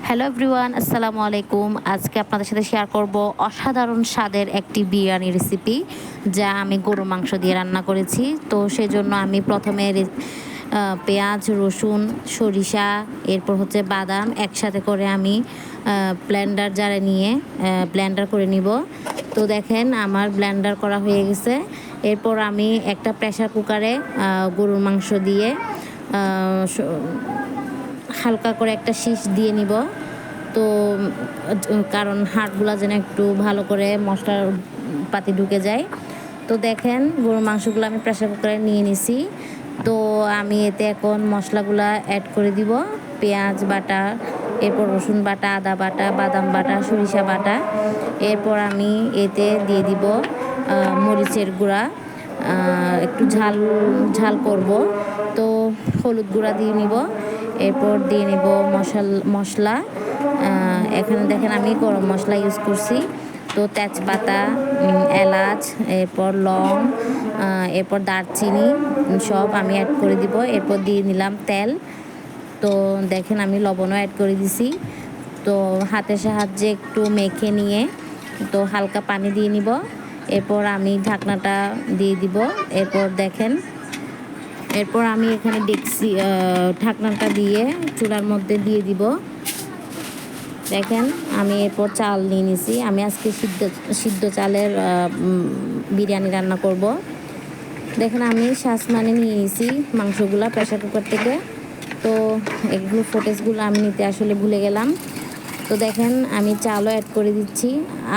Hello everyone, আসসালামু আলাইকুম। আজকে আপনাদের সাথে শেয়ার করব অসাধারণ স্বাদের একটি বিরিয়ানি রেসিপি, যা আমি গরুর মাংস দিয়ে রান্না করেছি। তো সেজন্য আমি প্রথমে পেঁয়াজ, রসুন, সরিষা, এরপর হচ্ছে বাদাম একসাথে করে আমি ব্লেন্ডার জারে নিয়ে ব্লেন্ডার করে নিব। তো দেখেন আমার ব্লেন্ডার করা হয়ে গেছে। এরপর আমি একটা প্রেসার কুকারে গরুর মাংস দিয়ে হালকা করে একটা শীষ দিয়ে নিব। তো কারণ হাড়গুলো যেন একটু ভালো করে মশলার পাতি ঢুকে যায়। তো দেখেন গরুর মাংসগুলো আমি প্রেসার কুকারে নিয়ে নিছি। তো আমি এতে এখন মশলাগুলা অ্যাড করে দিব। পেঁয়াজ বাটা, এরপর রসুন বাটা, আদা বাটা, বাদাম বাটা, সরিষা বাটা। এরপর আমি এতে দিয়ে দিব মরিচের গুঁড়া, একটু ঝাল ঝাল করব। তো হলুদ গুঁড়া দিয়ে নিব। এরপর দিয়ে নেব মশলা। এখানে দেখেন আমি গরম মশলা ইউজ করছি। তো তেজপাতা, এলাচ, এরপর লং, এরপর দারচিনি সব আমি অ্যাড করে দিব। এরপর দিয়ে নিলাম তেল। তো দেখেন আমি লবণও অ্যাড করে দিছি। তো হাতের সাহায্যে একটু মেখে নিয়ে তো হালকা পানি দিয়ে নিব। এরপর আমি ঢাকনাটা দিয়ে দিব। এরপর আমি এখানে ঢাকনাটা দিয়ে চুলার মধ্যে দিয়ে দিব। দেখেন আমি এরপর চাল নিয়ে নিছি। আমি আজকে সিদ্ধ চালের বিরিয়ানি রান্না করব। দেখেন আমি মানে নিয়ে নিছি মাংসগুলা প্রেসার কুকার থেকে। তো এগুলো ফুটেজগুলো আমি নিতে আসলে ভুলে গেলাম। তো দেখেন আমি চালও অ্যাড করে দিচ্ছি।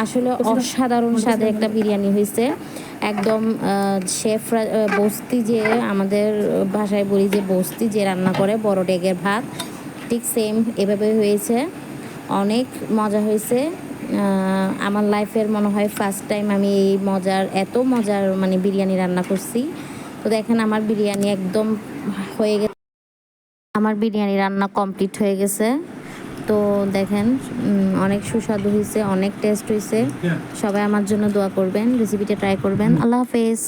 আসলে অসাধারণ স্বাদের একটা বিরিয়ানি হয়েছে। একদম শেফরা বস্তি, যে আমাদের ভাষায় বলি যে বস্তি যে রান্না করে বড় ডেগের ভাত, ঠিক সেম এভাবে হয়েছে। অনেক মজা হয়েছে। আমার লাইফের মনে হয় ফার্স্ট টাইম আমি এই এত মজার মানে বিরিয়ানি রান্না করছি। তো দেখেন আমার বিরিয়ানি একদম হয়ে গেছে। আমার বিরিয়ানি রান্না কমপ্লিট হয়ে গেছে। তো দেখেন অনেক সুস্বাদু হয়েছে, অনেক টেস্ট হয়েছে। সবাই আমার জন্য দোয়া করবেন, রেসিপিটা ট্রাই করবেন। আল্লাহ হাফেজ।